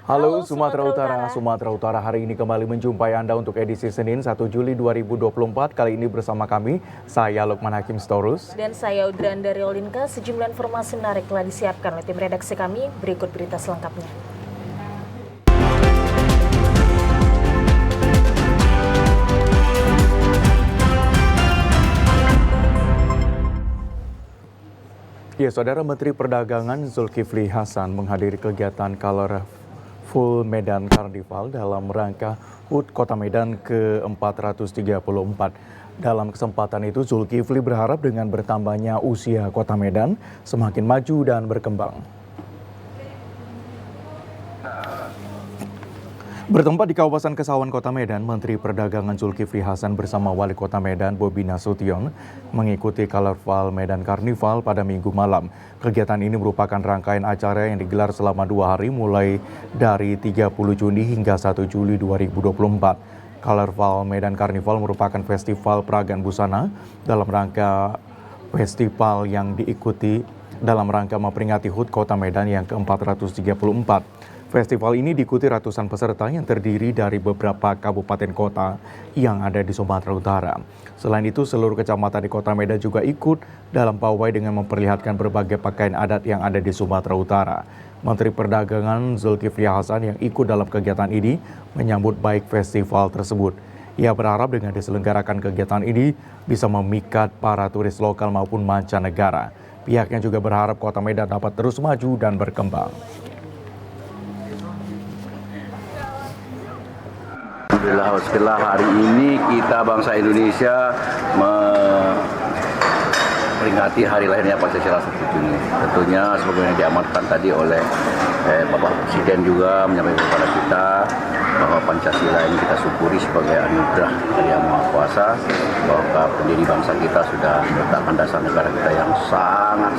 Halo Sumatera Utara hari ini kembali menjumpai Anda untuk edisi Senin 1 Juli 2024. Kali ini bersama kami, saya Lukman Hakim Storus. Dan saya Udrandari Riolinka. Sejumlah informasi menarik telah disiapkan oleh tim redaksi kami. Berikut berita selengkapnya. Ya, Saudara Menteri Perdagangan Zulkifli Hasan menghadiri kegiatan Colorful Medan Carnival dalam rangka HUT Kota Medan ke-434. Dalam kesempatan itu, Zulkifli berharap dengan bertambahnya usia Kota Medan semakin maju dan berkembang. Bertempat di kawasan Kesawan Kota Medan, Menteri Perdagangan Zulkifli Hasan bersama Wali Kota Medan Bobi Nasution mengikuti Colorful Medan Carnival pada Minggu malam. Kegiatan ini merupakan rangkaian acara yang digelar selama 2 hari mulai dari 30 Juni hingga 1 Juli 2024. Colorful Medan Carnival merupakan festival peragaan busana dalam rangka festival yang diikuti dalam rangka memperingati HUT Kota Medan yang ke-434. Festival ini diikuti ratusan peserta yang terdiri dari beberapa kabupaten kota yang ada di Sumatera Utara. Selain itu, seluruh kecamatan di Kota Medan juga ikut dalam pawai dengan memperlihatkan berbagai pakaian adat yang ada di Sumatera Utara. Menteri Perdagangan Zulkifli Hasan yang ikut dalam kegiatan ini menyambut baik festival tersebut. Ia berharap dengan diselenggarakan kegiatan ini bisa memikat para turis lokal maupun mancanegara. Pihaknya juga berharap Kota Medan dapat terus maju dan berkembang. Alhamdulillah, hari ini kita bangsa Indonesia memperingati hari lahirnya Pancasila 1 Juni. Tentunya sebagaimana diamanatkan tadi oleh Bapak Presiden juga menyampaikan kepada kita bahwa Pancasila ini kita syukuri sebagai anugerah dari Yang Maha Kuasa, bahwa pendiri bangsa kita sudah meletakkan dasar negara kita yang sangat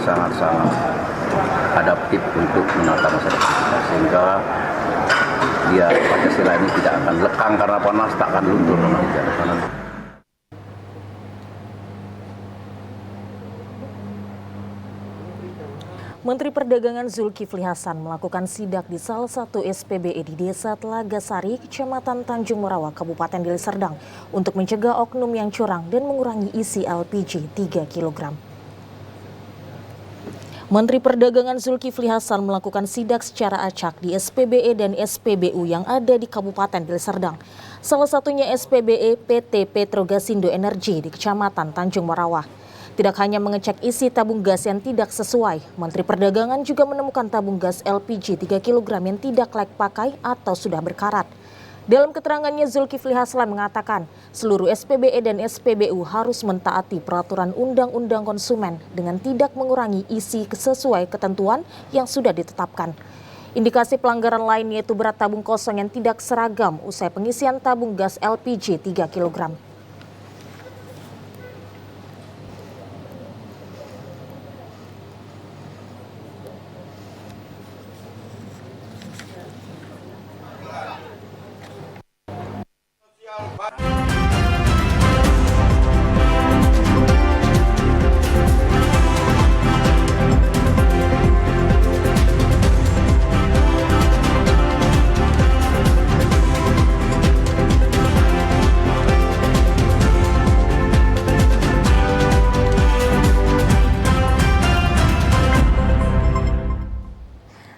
adaptif untuk menata masa depan kita, sehingga Pancasila ini tidak akan lekang karena panas, tak akan luntur karena hujan. Menteri Perdagangan Zulkifli Hasan melakukan sidak di salah satu SPBE di Desa Telagasari, Kecamatan Tanjung Morawa, Kabupaten Deli Serdang untuk mencegah oknum yang curang dan mengurangi isi LPG 3 kg. Menteri Perdagangan Zulkifli Hasan melakukan sidak secara acak di SPBE dan SPBU yang ada di Kabupaten Deli Serdang. Salah satunya SPBE PT Petrogasindo Energi di Kecamatan Tanjung Morawa. Tidak hanya mengecek isi tabung gas yang tidak sesuai, Menteri Perdagangan juga menemukan tabung gas LPG 3 kg yang tidak layak pakai atau sudah berkarat. Dalam keterangannya, Zulkifli Hasan mengatakan seluruh SPBE dan SPBU harus mentaati peraturan Undang-Undang Konsumen dengan tidak mengurangi isi sesuai ketentuan yang sudah ditetapkan. Indikasi pelanggaran lain yaitu berat tabung kosong yang tidak seragam usai pengisian tabung gas LPG 3 kg.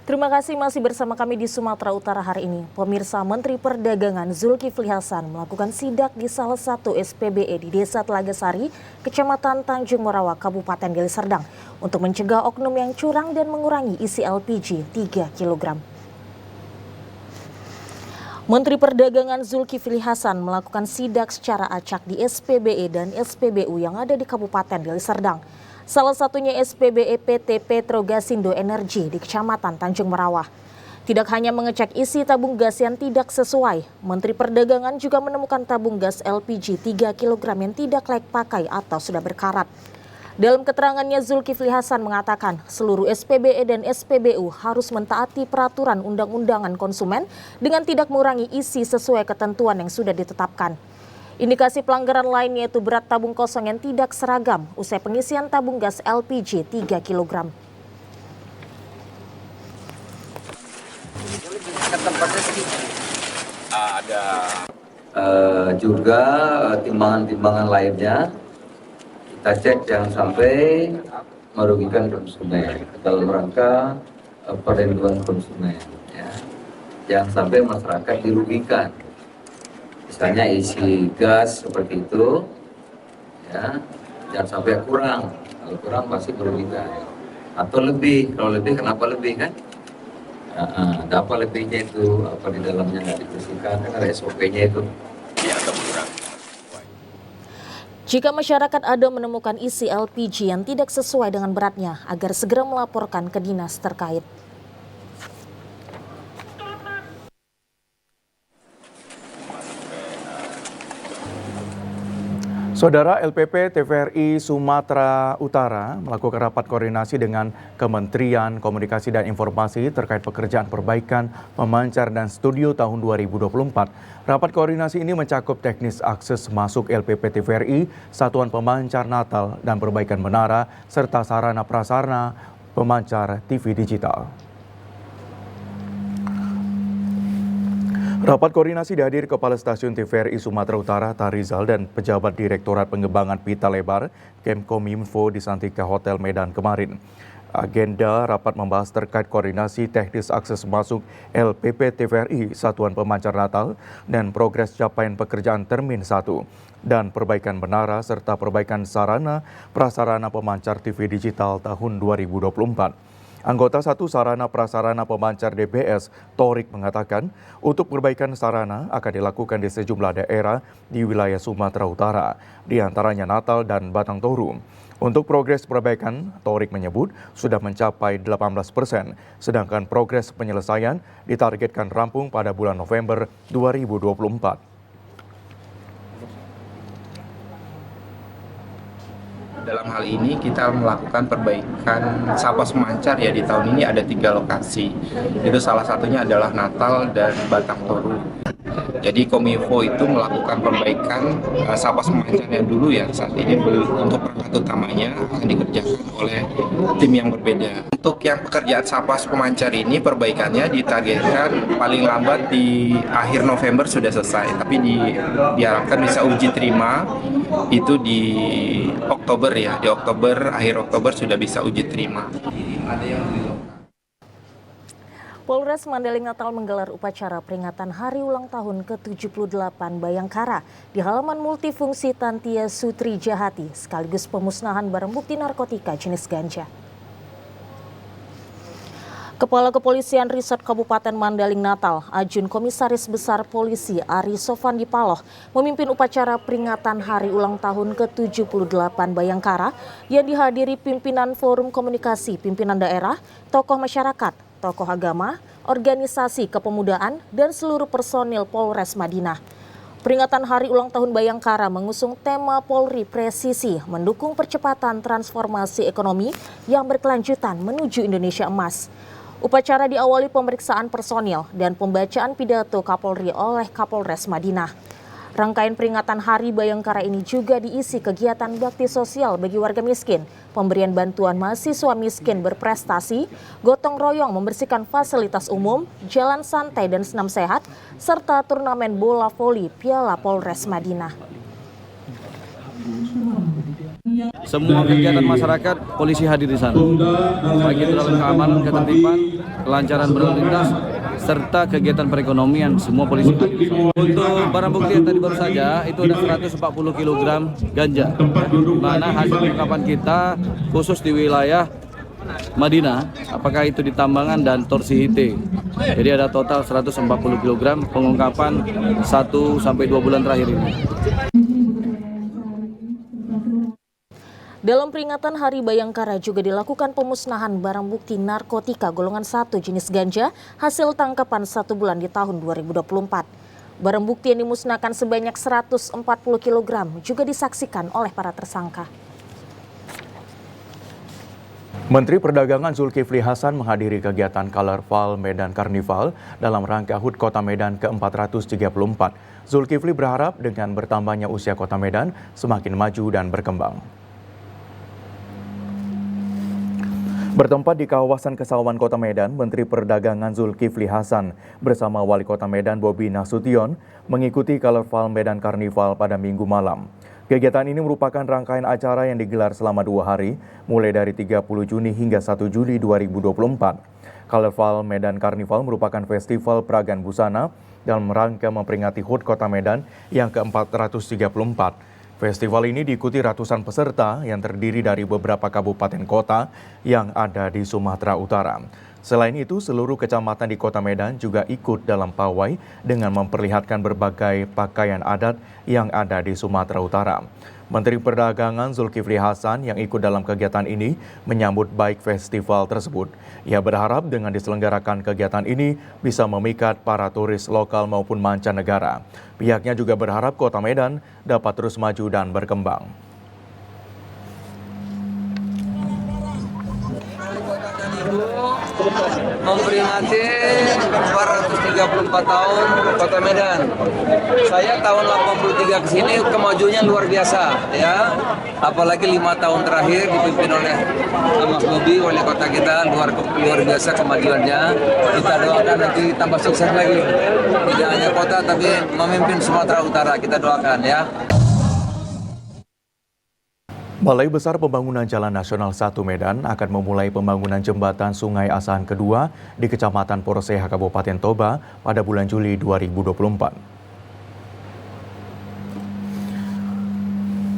Terima kasih masih bersama kami di Sumatera Utara hari ini. Pemirsa, Menteri Perdagangan Zulkifli Hasan melakukan sidak di salah satu SPBE di Desa Telagasari, Kecamatan Tanjung Morawa, Kabupaten Deli Serdang untuk mencegah oknum yang curang dan mengurangi isi LPG 3 kg. Menteri Perdagangan Zulkifli Hasan melakukan sidak secara acak di SPBE dan SPBU yang ada di Kabupaten Deli Serdang. Salah satunya SPBE PT Petrogasindo Energi di Kecamatan Tanjung Morawa. Tidak hanya mengecek isi tabung gas yang tidak sesuai, Menteri Perdagangan juga menemukan tabung gas LPG 3 kg yang tidak layak pakai atau sudah berkarat. Dalam keterangannya, Zulkifli Hasan mengatakan seluruh SPBE dan SPBU harus mentaati peraturan Undang-Undangan Konsumen dengan tidak mengurangi isi sesuai ketentuan yang sudah ditetapkan. Indikasi pelanggaran lain yaitu berat tabung kosong yang tidak seragam usai pengisian tabung gas LPG 3 kg. Ke tempat juga timbangan-timbangan lainnya kita cek jangan sampai merugikan konsumen dalam rangka perlindungan konsumen. Ya. Jangan sampai masyarakat dirugikan. Misalnya isi gas seperti itu, ya, jangan sampai kurang. Kalau kurang pasti merugikan. Atau lebih, kalau lebih kenapa lebih kan? Ada apa lebihnya itu? Apa di dalamnya nggak dibersihkan? Kan ada SOP-nya itu. Jika masyarakat ada menemukan isi LPG yang tidak sesuai dengan beratnya, agar segera melaporkan ke dinas terkait. Saudara, LPP TVRI Sumatera Utara melakukan rapat koordinasi dengan Kementerian Komunikasi dan Informasi terkait pekerjaan perbaikan pemancar dan studio tahun 2024. Rapat koordinasi ini mencakup teknis akses masuk LPP TVRI, satuan pemancar natal dan perbaikan menara, serta sarana prasarana pemancar TV digital. Rapat koordinasi dihadiri Kepala Stasiun TVRI Sumatera Utara Tarizal dan pejabat Direktorat Pengembangan Pita Lebar Kemkominfo di Santika Hotel Medan kemarin. Agenda rapat membahas terkait koordinasi teknis akses masuk LPP TVRI Satuan Pemancar Natal dan progres capaian pekerjaan Termin 1 dan perbaikan menara serta perbaikan sarana prasarana pemancar TV digital tahun 2024. Anggota satu sarana prasarana pemancar DBS, Torik, mengatakan untuk perbaikan sarana akan dilakukan di sejumlah daerah di wilayah Sumatera Utara, di antaranya Natal dan Batang Toru. Untuk progres perbaikan, Torik menyebut sudah mencapai 18%, sedangkan progres penyelesaian ditargetkan rampung pada bulan November 2024. Dalam hal ini kita melakukan perbaikan Sapas Pemancar ya di tahun ini ada 3 lokasi. Itu salah satunya adalah Natal dan Batang Toru. Jadi Kominfo itu melakukan perbaikan Sapas Pemancar yang dulu ya saat ini untuk perangkat utamanya akan dikerjakan oleh tim yang berbeda. Untuk yang pekerjaan Sapas Pemancar ini perbaikannya ditargetkan paling lambat di akhir November sudah selesai. Tapi diharapkan bisa uji terima itu di Oktober ya, di Oktober, akhir Oktober sudah bisa uji terima. Polres Mandailing Natal menggelar upacara peringatan Hari Ulang Tahun ke-78 Bayangkara di halaman multifungsi Tantia Sutri Jahati, sekaligus pemusnahan barang bukti narkotika jenis ganja. Kepala Kepolisian Resort Kabupaten Mandailing Natal, Ajun Komisaris Besar Polisi Ari Sofandi Paloh, memimpin upacara peringatan Hari Ulang Tahun ke-78 Bayangkara yang dihadiri pimpinan Forum Komunikasi Pimpinan Daerah, tokoh masyarakat, tokoh agama, organisasi kepemudaan, dan seluruh personil Polres Madinah. Peringatan Hari Ulang Tahun Bayangkara mengusung tema Polri Presisi, mendukung percepatan transformasi ekonomi yang berkelanjutan menuju Indonesia Emas. Upacara diawali pemeriksaan personil dan pembacaan pidato Kapolri oleh Kapolres Madinah. Rangkaian peringatan Hari Bayangkara ini juga diisi kegiatan bakti sosial bagi warga miskin, pemberian bantuan mahasiswa miskin berprestasi, gotong royong membersihkan fasilitas umum, jalan santai dan senam sehat, serta turnamen bola voli Piala Polres Madinah. Semua kegiatan masyarakat polisi hadir di sana, baik itu dalam keamanan, ketertiban, kelancaran berlalu lintas, serta kegiatan perekonomian, semua polisi hadir di sana. Untuk barang bukti yang tadi baru saja itu ada 140 kg ganja, di mana hasil pengungkapan kita khusus di wilayah Madinah, apakah itu di Tambangan dan Torsihite. Jadi ada total 140 kg pengungkapan 1-2 bulan terakhir ini. Dalam peringatan Hari Bayangkara juga dilakukan pemusnahan barang bukti narkotika golongan 1 jenis ganja hasil tangkapan 1 bulan di tahun 2024. Barang bukti yang dimusnahkan sebanyak 140 kg juga disaksikan oleh para tersangka. Menteri Perdagangan Zulkifli Hasan menghadiri kegiatan Colorful Medan Carnival dalam rangka HUT Kota Medan ke-434. Zulkifli berharap dengan bertambahnya usia Kota Medan semakin maju dan berkembang. Bertempat di kawasan Kesawan Kota Medan, Menteri Perdagangan Zulkifli Hasan bersama Wali Kota Medan Bobi Nasution mengikuti Colorful Medan Carnival pada Minggu malam. Kegiatan ini merupakan rangkaian acara yang digelar selama 2 hari, mulai dari 30 Juni hingga 1 Juli 2024. Colorful Medan Carnival merupakan festival peragaan busana dalam rangka memperingati HUT Kota Medan yang ke-434. Festival ini diikuti ratusan peserta yang terdiri dari beberapa kabupaten kota yang ada di Sumatera Utara. Selain itu, seluruh kecamatan di Kota Medan juga ikut dalam pawai dengan memperlihatkan berbagai pakaian adat yang ada di Sumatera Utara. Menteri Perdagangan Zulkifli Hasan yang ikut dalam kegiatan ini menyambut baik festival tersebut. Ia berharap dengan diselenggarakan kegiatan ini bisa memikat para turis lokal maupun mancanegara. Pihaknya juga berharap Kota Medan dapat terus maju dan berkembang. Memperingati 434 tahun Kota Medan. Saya tahun 83 ke sini kemajuannya luar biasa ya. Apalagi 5 tahun terakhir dipimpin oleh Mas Bobi, wali kota kita, luar biasa kemajuannya. Kita doakan nanti tambah sukses lagi. Tidak hanya kota tapi memimpin Sumatera Utara, kita doakan ya. Balai Besar Pembangunan Jalan Nasional 1 Medan akan memulai pembangunan jembatan Sungai Asahan kedua di Kecamatan Poroseha, Kabupaten Toba pada bulan Juli 2024.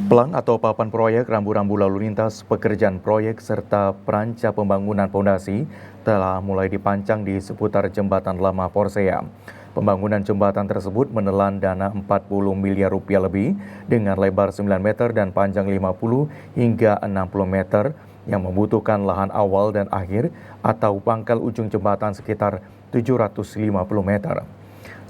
Pelang atau papan proyek rambu-rambu lalu lintas, pekerjaan proyek, serta peranca pembangunan fondasi telah mulai dipancang di seputar jembatan lama Poroseha. Pembangunan jembatan tersebut menelan dana 40 miliar rupiah lebih dengan lebar 9 meter dan panjang 50 hingga 60 meter yang membutuhkan lahan awal dan akhir atau pangkal ujung jembatan sekitar 750 meter.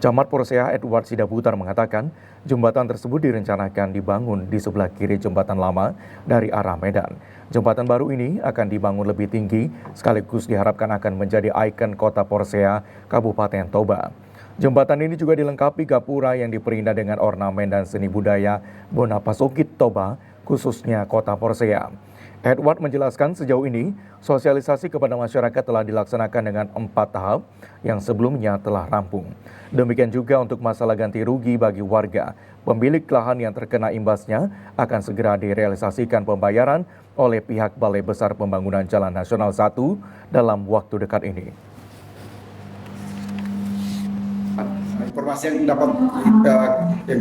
Camat Poroseha Edward Sidaputar mengatakan jembatan tersebut direncanakan dibangun di sebelah kiri jembatan lama dari arah Medan. Jembatan baru ini akan dibangun lebih tinggi sekaligus diharapkan akan menjadi ikon kota Poroseha, Kabupaten Toba. Jembatan ini juga dilengkapi gapura yang diperindah dengan ornamen dan seni budaya Bonapasokit Toba, khususnya kota Poroseha. Edward menjelaskan sejauh ini sosialisasi kepada masyarakat telah dilaksanakan dengan 4 tahap yang sebelumnya telah rampung. Demikian juga untuk masalah ganti rugi bagi warga. Pemilik lahan yang terkena imbasnya akan segera direalisasikan pembayaran oleh pihak Balai Besar Pembangunan Jalan Nasional 1 dalam waktu dekat ini. Informasi yang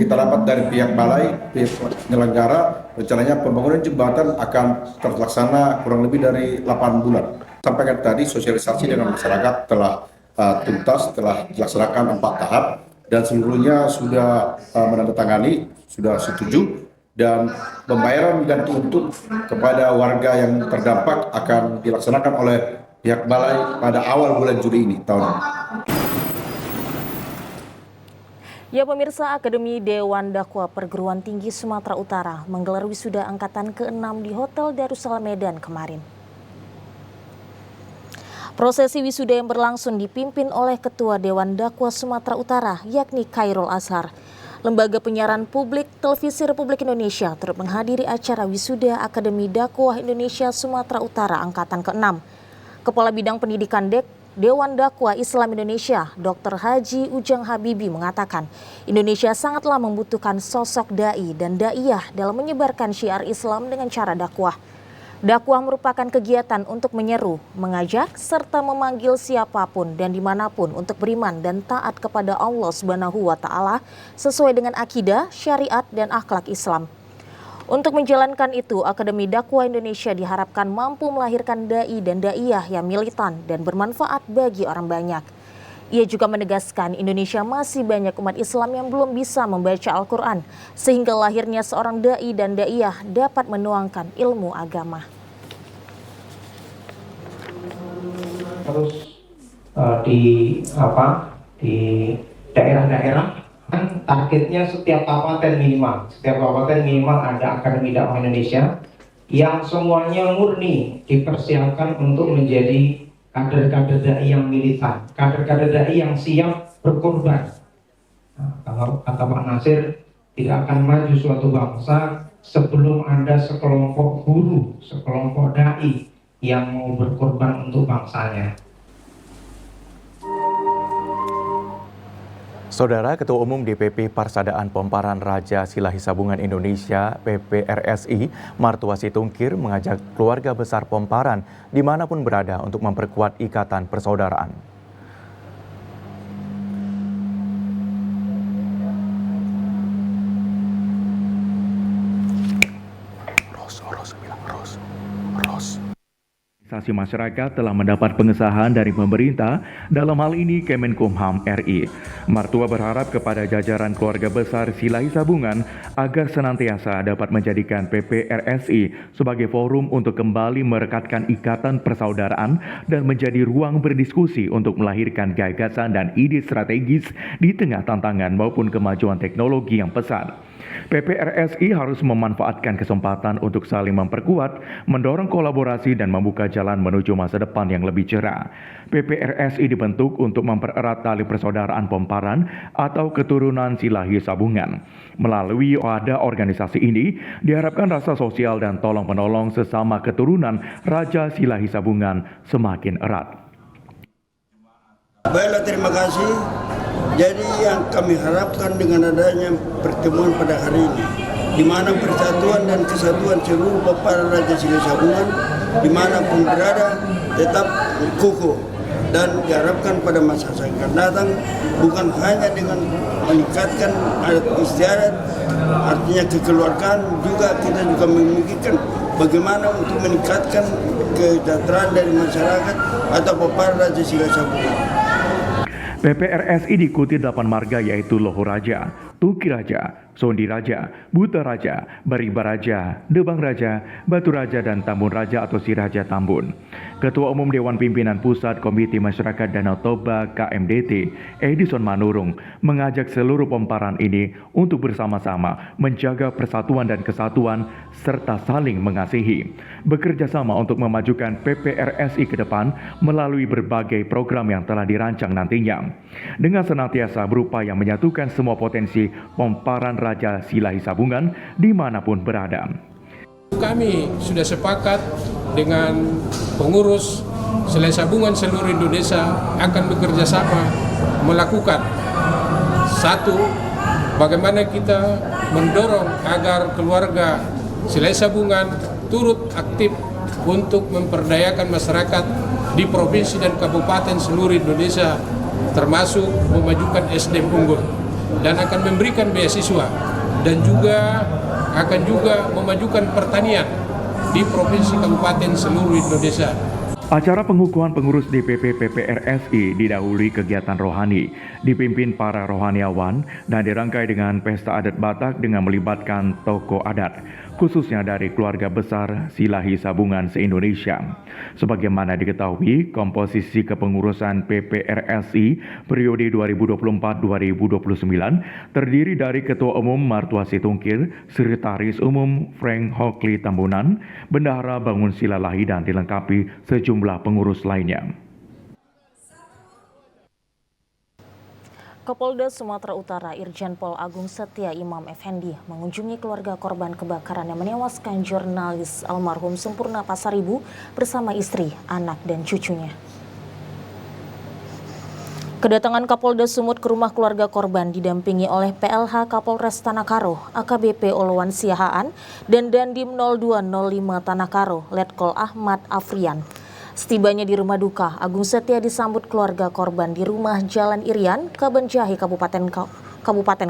kita dapat dari pihak balai, pihak penyelenggara, rencananya pembangunan jembatan akan terlaksana kurang lebih dari 8 bulan. Sampaikan tadi sosialisasi dengan masyarakat telah tuntas, telah dilaksanakan 4 tahap dan seluruhnya sudah menandatangani, sudah setuju, dan pembayaran ganti untung kepada warga yang terdampak akan dilaksanakan oleh pihak balai pada awal bulan Juli ini tahun ini. Ya pemirsa, Akademi Dewan Dakwah Perguruan Tinggi Sumatera Utara menggelar wisuda angkatan ke-6 di Hotel Darussalam Medan kemarin. Prosesi wisuda yang berlangsung dipimpin oleh Ketua Dewan Dakwah Sumatera Utara, yakni Khairul Azhar. Lembaga Penyiaran Publik Televisi Republik Indonesia turut menghadiri acara wisuda Akademi Dakwah Indonesia Sumatera Utara angkatan ke-6. Kepala Bidang Pendidikan Dewan Dakwah Islam Indonesia, Dr. Haji Ujang Habibi mengatakan, Indonesia sangatlah membutuhkan sosok dai dan daiyah dalam menyebarkan syiar Islam dengan cara dakwah. Dakwah merupakan kegiatan untuk menyeru, mengajak, serta memanggil siapapun dan dimanapun untuk beriman dan taat kepada Allah Subhanahu wa Ta'ala sesuai dengan akidah, syariat, dan akhlak Islam. Untuk menjalankan itu, Akademi Dakwah Indonesia diharapkan mampu melahirkan dai dan daiyah yang militan dan bermanfaat bagi orang banyak. Ia juga menegaskan Indonesia masih banyak umat Islam yang belum bisa membaca Al-Quran, sehingga lahirnya seorang dai dan daiyah dapat menuangkan ilmu agama. Terus di daerah-daerah targetnya setiap kabupaten minimal ada Akademi Dakwah Indonesia yang semuanya murni dipersiapkan untuk menjadi kader-kader dai yang militan, kader-kader dai yang siap berkorban. Nah, kalau kata Pak Nasir, tidak akan maju suatu bangsa sebelum ada sekelompok guru, sekelompok dai yang mau berkorban untuk bangsanya. Saudara Ketua Umum DPP Parsadaan Pemparan Raja Silahi Sabungan Indonesia PPRSI Martua Situngkir mengajak keluarga besar Pemparan dimanapun berada untuk memperkuat ikatan persaudaraan. Organisasi masyarakat telah mendapat pengesahan dari pemerintah, dalam hal ini Kemenkumham RI. Martua berharap kepada jajaran keluarga besar Silahi Sabungan agar senantiasa dapat menjadikan PPRSI sebagai forum untuk kembali merekatkan ikatan persaudaraan dan menjadi ruang berdiskusi untuk melahirkan gagasan dan ide strategis di tengah tantangan maupun kemajuan teknologi yang pesat. PPRSI harus memanfaatkan kesempatan untuk saling memperkuat, mendorong kolaborasi dan membuka jalan menuju masa depan yang lebih cerah. PPRSI dibentuk untuk mempererat tali persaudaraan Pemparan atau keturunan Silahi Sabungan. Melalui pada organisasi ini, diharapkan rasa sosial dan tolong-menolong sesama keturunan Raja Silahi Sabungan semakin erat. Baiklah, terima kasih. Jadi yang kami harapkan dengan adanya pertemuan pada hari ini, di mana persatuan dan kesatuan seluruh para Raja Silahi Sabungan dimanapun berada tetap kukuh, dan diharapkan pada masa yang akan datang bukan hanya dengan meningkatkan adat istiadat, artinya kekeluargaan, juga kita juga memikirkan bagaimana untuk meningkatkan kesejahteraan dari masyarakat atau para Raja Silahi Sabungan. PPRSI diikuti 8 marga yaitu Loho Raja, Tuki Raja, Sondi Raja, Buta Raja, Barimba Raja, Debang Raja, Batu Raja, dan Tambun Raja atau Si Raja Tambun. Ketua Umum Dewan Pimpinan Pusat Komite Masyarakat Danau Toba KMDT, Edison Manurung, mengajak seluruh Pemparan ini untuk bersama-sama menjaga persatuan dan kesatuan serta saling mengasihi. Bekerja sama untuk memajukan PPRSI ke depan melalui berbagai program yang telah dirancang nantinya. Dengan senantiasa berupaya menyatukan semua potensi Pemparan Raja Silahi Sabungan dimanapun berada. Kami sudah sepakat dengan pengurus Silahi Sabungan seluruh Indonesia akan bekerja sama melakukan satu, bagaimana kita mendorong agar keluarga Silahi Sabungan turut aktif untuk memperdayakan masyarakat di provinsi dan kabupaten seluruh Indonesia, termasuk memajukan SDM unggul, dan akan memberikan beasiswa, dan juga akan memajukan pertanian di provinsi kabupaten seluruh Indonesia. Acara pengukuhan pengurus DPP PPRSI didahului kegiatan rohani, dipimpin para rohaniawan dan dirangkai dengan pesta adat Batak dengan melibatkan tokoh adat, khususnya dari keluarga besar Silahi Sabungan se-Indonesia. Sebagaimana diketahui, komposisi kepengurusan PPRSI periode 2024-2029 terdiri dari Ketua Umum Martua Situngkir, Sekretaris Umum Frank Hockley Tambunan, Bendahara Bangun Silalahi, dan dilengkapi sejumlah pengurus lainnya. Kapolda Sumatera Utara Irjen Pol Agung Setia Imam Effendi mengunjungi keluarga korban kebakaran yang menewaskan jurnalis almarhum Sempurna Pasaribu bersama istri, anak, dan cucunya. Kedatangan Kapolda Sumut ke rumah keluarga korban didampingi oleh PLH Kapolres Tanah AKBP Olowan Siahaan, dan Dandim 0205 Tanah Letkol Ahmad Afrian. Setibanya di rumah duka, Agung Setia disambut keluarga korban di rumah Jalan Irian, Kabanjahe, Kabupaten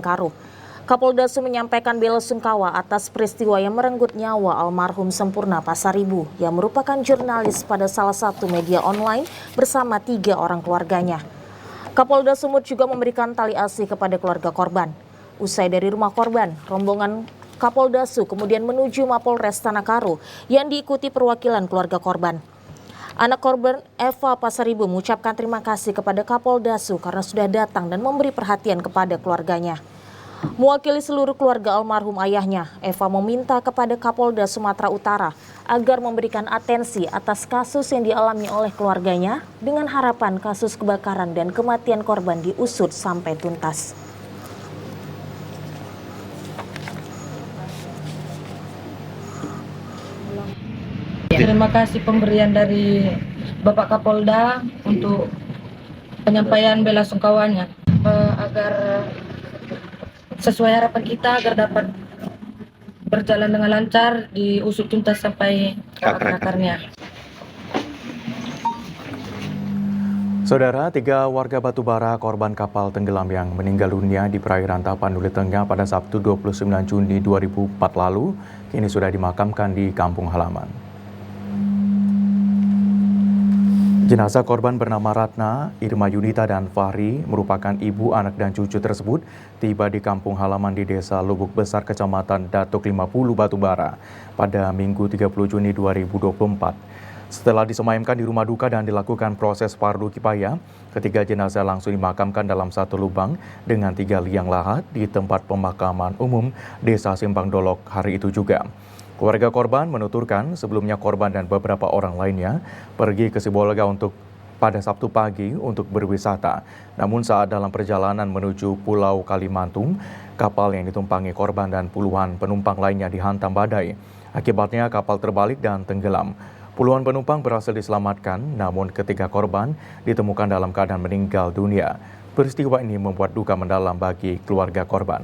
Karo. Kapolda Sumut menyampaikan bela sungkawa atas peristiwa yang merenggut nyawa almarhum Sempurna Pasaribu yang merupakan jurnalis pada salah satu media online bersama 3 orang keluarganya. Kapolda Sumut juga memberikan tali asih kepada keluarga korban. Usai dari rumah korban, rombongan Kapolda Sumut kemudian menuju Mapolres Tanah Karo yang diikuti perwakilan keluarga korban. Anak korban Eva Pasaribu mengucapkan terima kasih kepada Kapolda Sumut karena sudah datang dan memberi perhatian kepada keluarganya. Mewakili seluruh keluarga almarhum ayahnya, Eva meminta kepada Kapolda Sumatera Utara agar memberikan atensi atas kasus yang dialami oleh keluarganya dengan harapan kasus kebakaran dan kematian korban diusut sampai tuntas. Terima kasih pemberian dari Bapak Kapolda untuk penyampaian bela sungkawanya agar sesuai harapan kita agar dapat berjalan dengan lancar, diusut tuntas sampai ke akar-akarnya. Saudara, 3 warga Batubara korban kapal tenggelam yang meninggal dunia di perairan Tapanuli Tengah pada Sabtu 29 Juni 2004 lalu kini sudah dimakamkan di kampung halaman. Jenazah korban bernama Ratna, Irma Yunita, dan Fahri merupakan ibu, anak, dan cucu tersebut tiba di kampung halaman di Desa Lubuk Besar, Kecamatan Datuk 50, Batubara pada Minggu 30 Juni 2024. Setelah disemayamkan di rumah duka dan dilakukan proses fardu kifayah, ketiga jenazah langsung dimakamkan dalam satu lubang dengan 3 liang lahat di tempat pemakaman umum Desa Simpang Dolok hari itu juga. Keluarga korban menuturkan sebelumnya korban dan beberapa orang lainnya pergi ke Sibolga pada Sabtu pagi untuk berwisata. Namun saat dalam perjalanan menuju Pulau Kalimantung, kapal yang ditumpangi korban dan puluhan penumpang lainnya dihantam badai. Akibatnya kapal terbalik dan tenggelam. Puluhan penumpang berhasil diselamatkan, namun ketiga korban ditemukan dalam keadaan meninggal dunia. Peristiwa ini membuat duka mendalam bagi keluarga korban.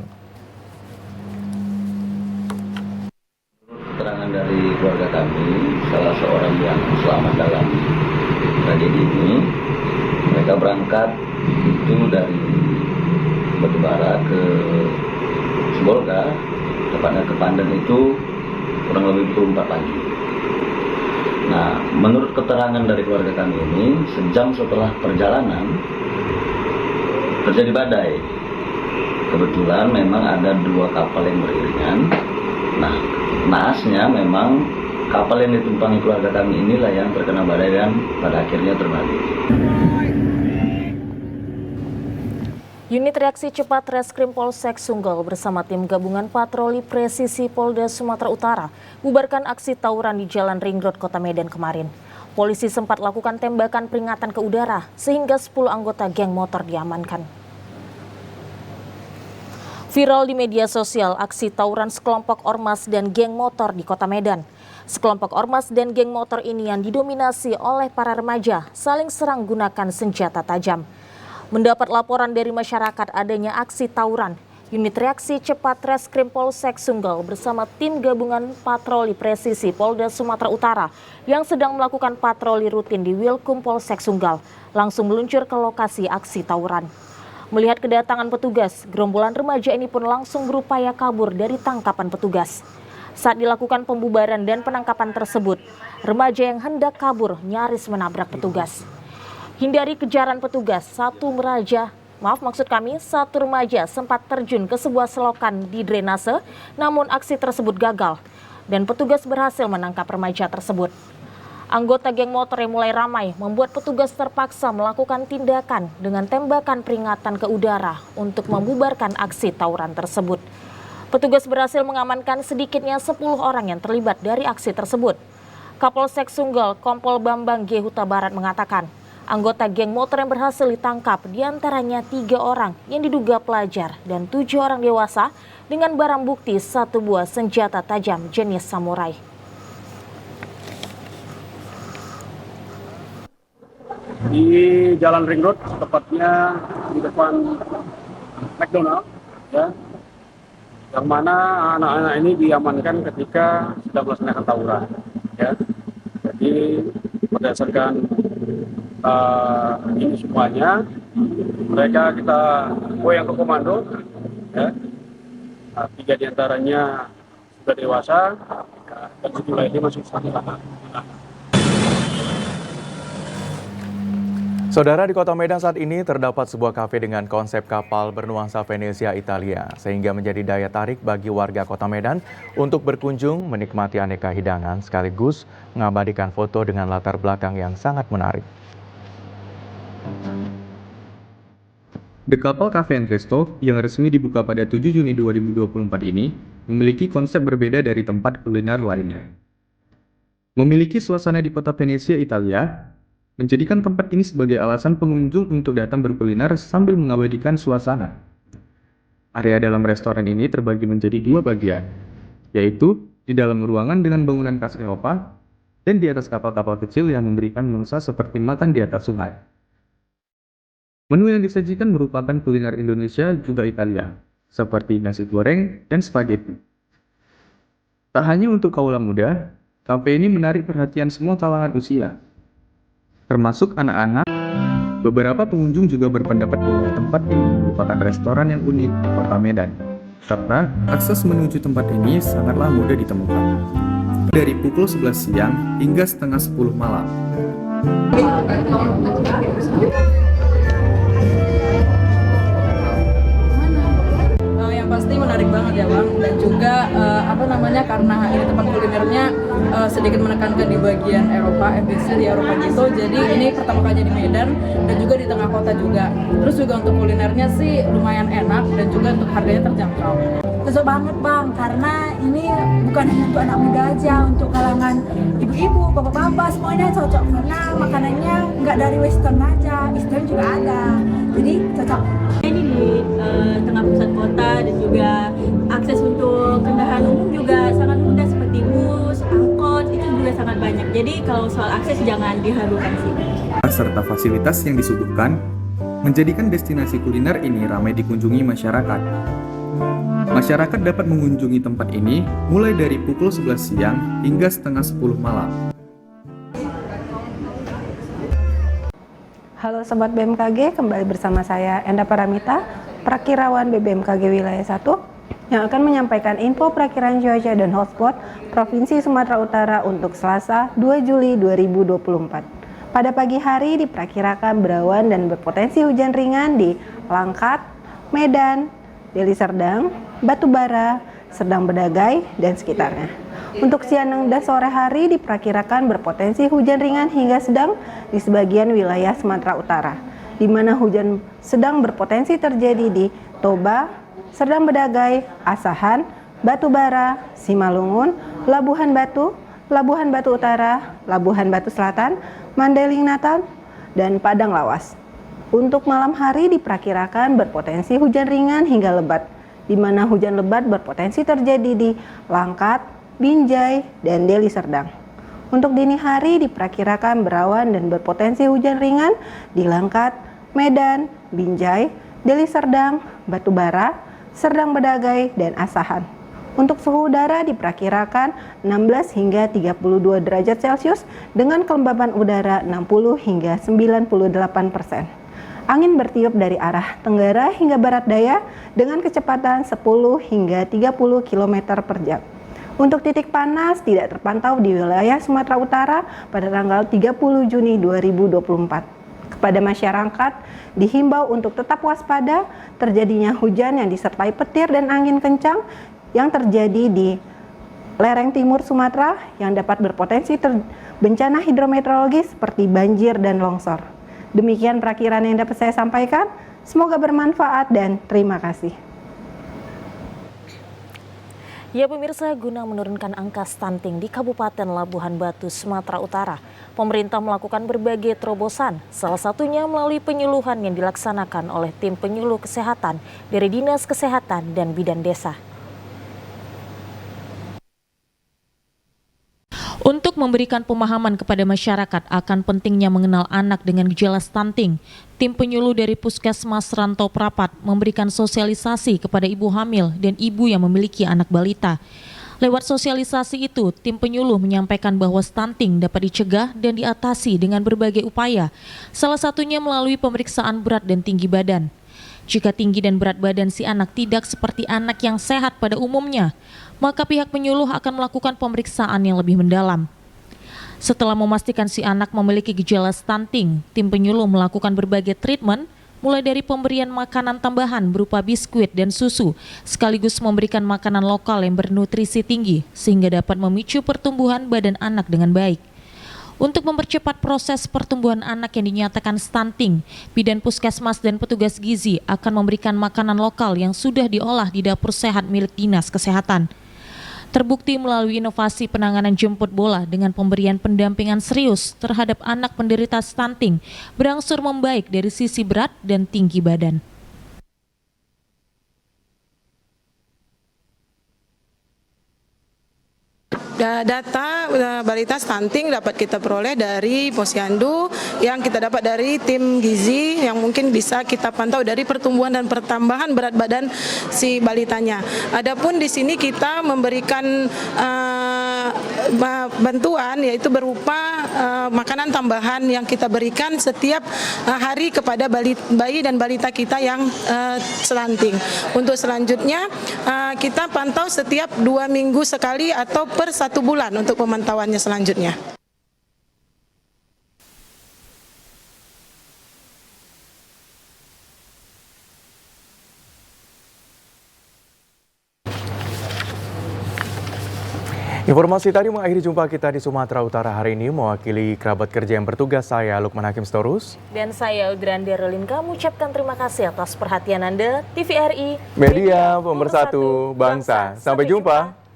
Keterangan dari keluarga kami, salah seorang yang selamat dalam tragedi ini, mereka berangkat itu dari Batubara ke Sibolga, tepatnya ke Pandan itu kurang lebih pukul 4 pagi. Nah, menurut keterangan dari keluarga kami ini, sejam setelah perjalanan terjadi badai. Kebetulan memang ada 2 kapal yang beriringan. Nah, naasnya memang kapal yang ditumpangi keluarga kami inilah yang terkena badai dan pada akhirnya terbalik. Unit Reaksi Cepat Reskrim Polsek Sunggol bersama tim gabungan patroli presisi Polda Sumatera Utara bubarkan aksi tawuran di Jalan Ring Road Kota Medan kemarin. Polisi sempat lakukan tembakan peringatan ke udara sehingga 10 anggota geng motor diamankan. Viral di media sosial aksi tawuran sekelompok ormas dan geng motor di Kota Medan. Sekelompok ormas dan geng motor ini yang didominasi oleh para remaja saling serang gunakan senjata tajam. Mendapat laporan dari masyarakat adanya aksi tawuran, Unit Reaksi Cepat Reskrim Polsek Sunggol bersama tim gabungan patroli presisi Polda Sumatera Utara yang sedang melakukan patroli rutin di Wilkum Polsek Sunggol langsung meluncur ke lokasi aksi tawuran. Melihat kedatangan petugas, gerombolan remaja ini pun langsung berupaya kabur dari tangkapan petugas. Saat dilakukan pembubaran dan penangkapan tersebut, remaja yang hendak kabur nyaris menabrak petugas. Hindari kejaran petugas, satu remaja sempat terjun ke sebuah selokan di drainase, namun aksi tersebut gagal dan petugas berhasil menangkap remaja tersebut. Anggota geng motor yang mulai ramai membuat petugas terpaksa melakukan tindakan dengan tembakan peringatan ke udara untuk membubarkan aksi tawuran tersebut. Petugas berhasil mengamankan sedikitnya 10 orang yang terlibat dari aksi tersebut. Kapolsek Sunggol, Kompol Bambang G. Huta Barat mengatakan, anggota geng motor yang berhasil ditangkap diantaranya 3 orang yang diduga pelajar dan 7 orang dewasa dengan barang bukti 1 buah senjata tajam jenis samurai. Di Jalan Ring Road, tepatnya di depan McDonald, ya, yang mana anak-anak ini diamankan ketika sedang melaksanakan tawuran. Ya. Jadi berdasarkan ini semuanya, mereka kita goyang ke komando, ya. 3 diantaranya sudah dewasa dan 7 lainnya masih anak-anak. Saudara, di Kota Medan saat ini terdapat sebuah kafe dengan konsep kapal bernuansa Venesia Italia, sehingga menjadi daya tarik bagi warga Kota Medan untuk berkunjung menikmati aneka hidangan sekaligus mengabadikan foto dengan latar belakang yang sangat menarik. The Couple Cafe and Resto yang resmi dibuka pada 7 Juni 2024 ini memiliki konsep berbeda dari tempat kuliner lainnya. Memiliki suasana di kota Venesia, Italia, menjadikan tempat ini sebagai alasan pengunjung untuk datang berkuliner sambil mengabadikan suasana. Area dalam restoran ini terbagi menjadi 2 bagian, yaitu di dalam ruangan dengan bangunan khas Eropa dan di atas kapal-kapal kecil yang memberikan nuansa seperti makan di atas sungai. Menu yang disajikan merupakan kuliner Indonesia juga Italia, seperti nasi goreng dan spaghetti. Tak hanya untuk kaula muda, kafe ini menarik perhatian semua kalangan usia, termasuk anak-anak. Beberapa pengunjung juga berpendapat bahwa tempat ini merupakan restoran yang unik di kota Medan, serta akses menuju tempat ini sangatlah mudah ditemukan. Dari pukul 11 siang hingga setengah 10 malam. Yang pasti menarik banget ya Bang, dan juga karena ini tempat kulinernya sedikit menekankan di bagian Eropa, FBC di Eropa gitu, jadi ini pertama kalinya di Medan dan juga di tengah kota juga. Terus juga untuk kulinernya sih lumayan enak dan juga untuk harganya terjangkau. Cocok banget Bang, karena ini bukan hanya untuk anak muda aja, untuk kalangan ibu-ibu, bapak-bapak, semuanya cocok karena makanannya nggak dari western aja, eastern juga ada, jadi cocok. Ini di tengah pusat kota dan juga akses untuk kendaraan umum juga sangat mudah seperti bus, angkot, itu juga sangat banyak. Jadi kalau soal akses jangan diharukan sih. Serta fasilitas yang disuguhkan menjadikan destinasi kuliner ini ramai dikunjungi masyarakat. Masyarakat dapat mengunjungi tempat ini mulai dari pukul 11 siang hingga setengah 10 malam. Halo Sobat BMKG, kembali bersama saya Enda Paramita, Prakirawan BBMKG Wilayah 1, yang akan menyampaikan info perakiraan cuaca dan hotspot Provinsi Sumatera Utara untuk Selasa 2 Juli 2024. Pada pagi hari diperkirakan berawan dan berpotensi hujan ringan di Langkat, Medan, Deli Serdang, Batubara, Serdang Bedagai, dan sekitarnya. Untuk siang dan sore hari diperkirakan berpotensi hujan ringan hingga sedang di sebagian wilayah Sumatera Utara, di mana hujan sedang berpotensi terjadi di Toba, Serdang Bedagai, Asahan, Batubara, Simalungun, Labuhan Batu, Labuhan Batu Utara, Labuhan Batu Selatan, Mandailing Natal, dan Padang Lawas. Untuk malam hari diperkirakan berpotensi hujan ringan hingga lebat, di mana hujan lebat berpotensi terjadi di Langkat, Binjai, dan Deli Serdang. Untuk dini hari diperkirakan berawan dan berpotensi hujan ringan di Langkat, Medan, Binjai, Deli Serdang, Batubara, Serdang Bedagai, dan Asahan. Untuk suhu udara diperkirakan 16 hingga 32 derajat Celcius dengan kelembapan udara 60 hingga 98%. Angin bertiup dari arah tenggara hingga barat daya dengan kecepatan 10 hingga 30 km per jam. Untuk titik panas tidak terpantau di wilayah Sumatera Utara pada tanggal 30 Juni 2024. Kepada masyarakat dihimbau untuk tetap waspada terjadinya hujan yang disertai petir dan angin kencang yang terjadi di lereng timur Sumatera yang dapat berpotensi bencana hidrometeorologis seperti banjir dan longsor. Demikian perakiraan yang dapat saya sampaikan. Semoga bermanfaat dan terima kasih. Ya pemirsa, guna menurunkan angka stunting di Kabupaten Labuhan Batu, Sumatera Utara, pemerintah melakukan berbagai terobosan, salah satunya melalui penyuluhan yang dilaksanakan oleh tim penyuluh kesehatan dari Dinas Kesehatan dan Bidan Desa. Untuk memberikan pemahaman kepada masyarakat akan pentingnya mengenal anak dengan gejala stunting, tim penyuluh dari Puskesmas Rantau Prapat memberikan sosialisasi kepada ibu hamil dan ibu yang memiliki anak balita. Lewat sosialisasi itu, tim penyuluh menyampaikan bahwa stunting dapat dicegah dan diatasi dengan berbagai upaya, salah satunya melalui pemeriksaan berat dan tinggi badan. Jika tinggi dan berat badan si anak tidak seperti anak yang sehat pada umumnya, maka pihak penyuluh akan melakukan pemeriksaan yang lebih mendalam. Setelah memastikan si anak memiliki gejala stunting, tim penyuluh melakukan berbagai treatment, mulai dari pemberian makanan tambahan berupa biskuit dan susu, sekaligus memberikan makanan lokal yang bernutrisi tinggi, sehingga dapat memicu pertumbuhan badan anak dengan baik. Untuk mempercepat proses pertumbuhan anak yang dinyatakan stunting, bidan puskesmas dan petugas gizi akan memberikan makanan lokal yang sudah diolah di dapur sehat milik Dinas Kesehatan. Terbukti melalui inovasi penanganan jemput bola dengan pemberian pendampingan serius terhadap anak penderita stunting berangsur membaik dari sisi berat dan tinggi badan. Data balita stunting dapat kita peroleh dari posyandu yang kita dapat dari tim gizi yang mungkin bisa kita pantau dari pertumbuhan dan pertambahan berat badan si balitanya. Adapun di sini kita memberikan bantuan yaitu berupa makanan tambahan yang kita berikan setiap hari kepada bayi dan balita kita yang stunting. Untuk selanjutnya kita pantau setiap 2 minggu sekali atau per 1 bulan untuk pemantauannya selanjutnya. Informasi tadi mengakhiri jumpa kita di Sumatera Utara hari ini. Mewakili kerabat kerja yang bertugas, saya Lukman Hakim Storus. Dan saya Udrandi Relinka mengucapkan terima kasih atas perhatian Anda. TVRI, Media Pemersatu Bangsa. Sampai jumpa.